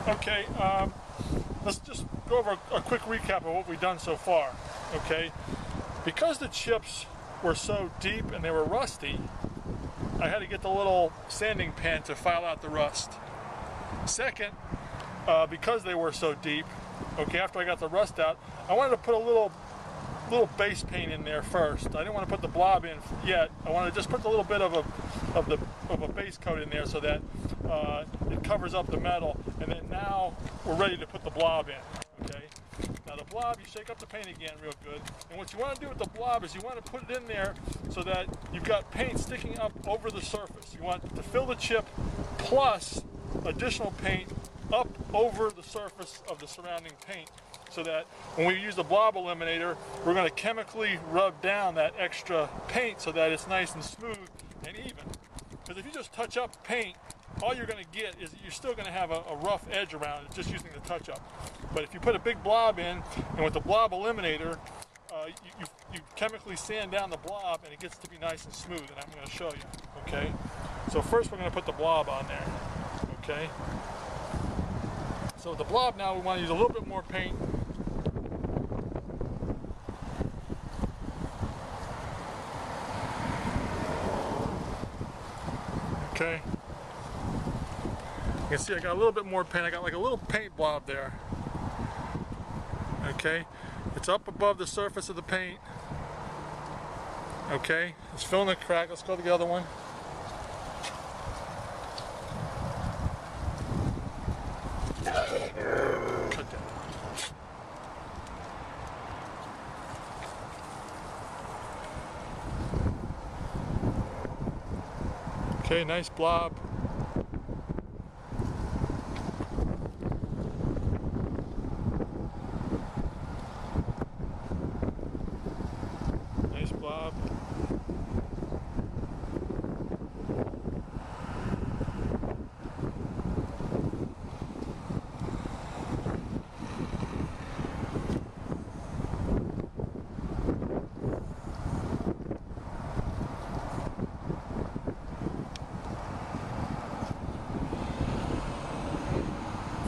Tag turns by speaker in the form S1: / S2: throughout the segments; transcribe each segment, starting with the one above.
S1: Okay, let's just go over a quick recap of what we've done so far. Okay, because the chips were so deep and they were rusty, I had to get the little sanding pen to file out the rust. Second, because they were so deep, okay, after I got the rust out, I wanted to put a little base paint in there first. I didn't want to put the blob in yet. I wanted to just put a little bit of a base coat in there so that it covers up the metal, and then now we're ready to put the blob in. Okay. Now the blob, you shake up the paint again real good, and what you want to do with the blob is you want to put it in there so that you've got paint sticking up over the surface. You want to fill the chip plus additional paint up over the surface of the surrounding paint, so that when we use the blob eliminator, we're going to chemically rub down that extra paint so that it's nice and smooth and even. Because if you just touch up paint, all you're going to get is you're still going to have a rough edge around it just using the touch up. But if you put a big blob in, and with the blob eliminator, you chemically sand down the blob and it gets to be nice and smooth, and I'm going to show you. Okay? So first we're going to put the blob on there. Okay? So with the blob now, we want to use a little bit more paint. Okay. You can see I got a little bit more paint. I got like a little paint blob there. Okay. It's up above the surface of the paint. Okay. It's filling the crack. Let's go to the other one. Cut that. Okay, nice blob. Nice blob.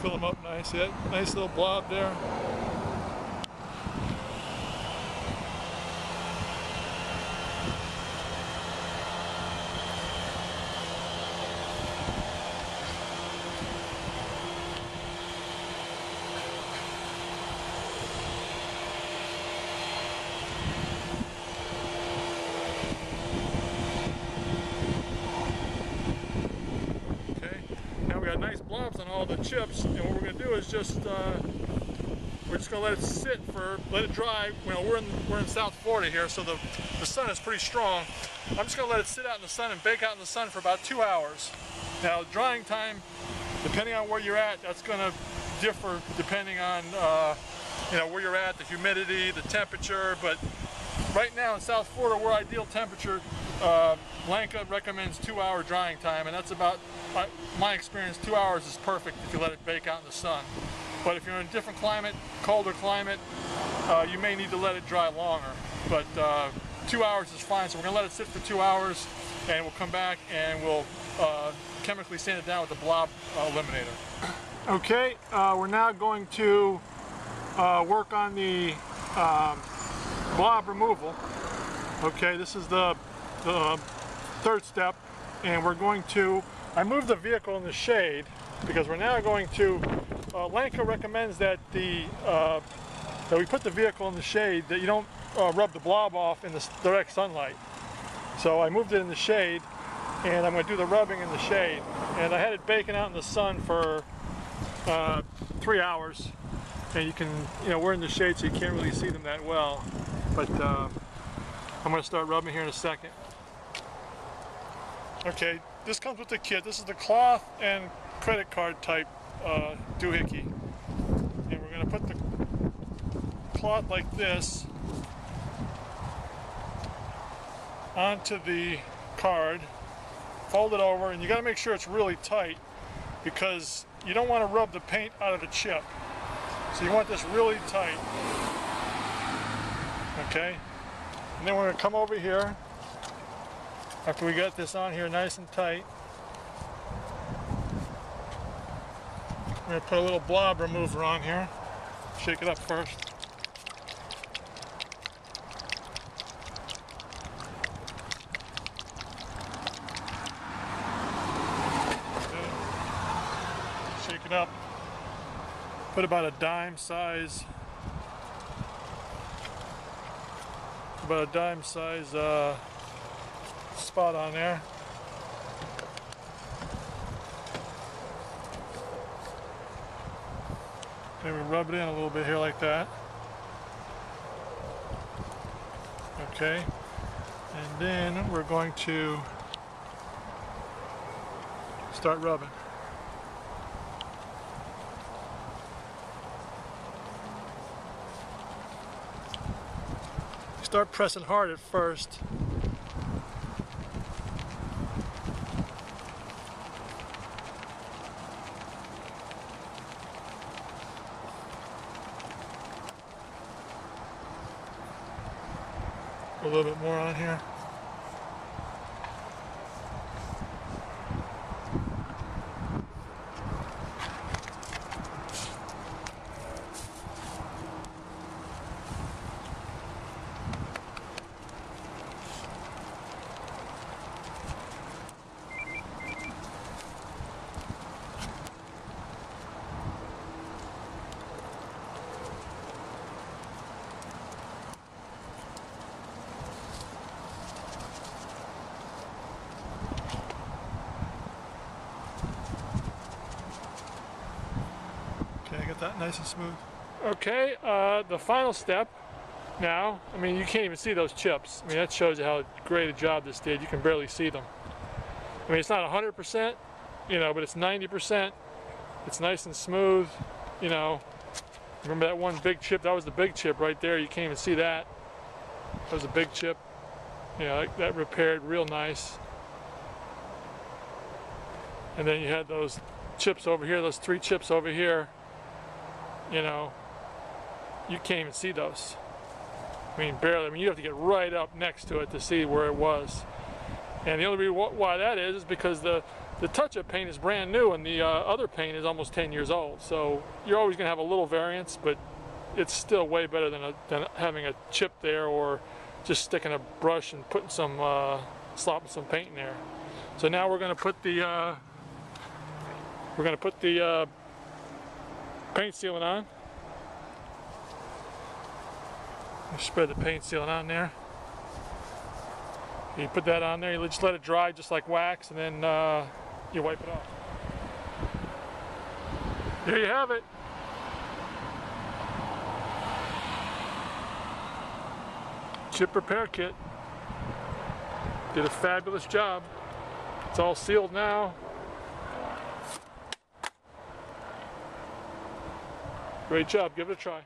S1: Fill them up nice. Yeah, nice little blob there. We got nice blobs on all the chips, and what we're going to do is just we're just going to let it dry. You know, we're in South Florida here, so the sun is pretty strong. I'm just going to let it sit out in the sun and bake out in the sun for about 2 hours. Now, drying time, depending on where you're at, that's going to differ depending on you know, where you're at, the humidity, the temperature. But right now in South Florida, we're ideal temperature. Blanca recommends 2-hour drying time, and that's about, my experience, 2 hours is perfect if you let it bake out in the sun. But if you're in a different climate, colder climate, you may need to let it dry longer. But 2 hours is fine, so we're going to let it sit for 2 hours, and we'll come back and we'll chemically sand it down with the blob eliminator. Okay, we're now going to work on the blob removal. Okay, this is the third step, and we're going to, I moved the vehicle in the shade because we're now going to, Lanka recommends that that we put the vehicle in the shade, that you don't rub the blob off in the direct sunlight. So I moved it in the shade, and I'm going to do the rubbing in the shade. And I had it baking out in the sun for 3 hours, and you can, you know, we're in the shade so you can't really see them that well, but I'm going to start rubbing here in a second. Okay, this comes with the kit. This is the cloth and credit card type doohickey. And we're going to put the cloth like this onto the card, fold it over, and you got to make sure it's really tight because you don't want to rub the paint out of the chip. So you want this really tight. Okay? And then we're going to come over here after we got this on here nice and tight. I'm going to put a little blob remover on here. Shake it up first. Shake it up. Put about a dime size. Spot on there. Then we rub it in a little bit here like that. Okay. And then we're going to start rubbing. Start pressing hard at first. A little bit more on here. Okay, get that nice and smooth. Okay, the final step now, I mean, you can't even see those chips. I mean, that shows you how great a job this did. You can barely see them. I mean, it's not 100%, you know, but it's 90%. It's nice and smooth, you know. Remember that one big chip? That was the big chip right there. You can't even see that. That was a big chip. You know, that repaired real nice. And then you had those chips over here, those 3 chips over here. You know, you can't even see those. I mean, barely. I mean, you have to get right up next to it to see where it was. And the only reason why that is because the touch-up paint is brand new and the other paint is almost 10 years old. So you're always going to have a little variance, but it's still way better than having a chip there or just sticking a brush and putting some slopping some paint in there. So now we're going to put the paint sealant on. You spread the paint sealant on there. You put that on there, you just let it dry just like wax, and then you wipe it off. There you have it. Chip repair kit. Did a fabulous job. It's all sealed now. Great job, give it a try.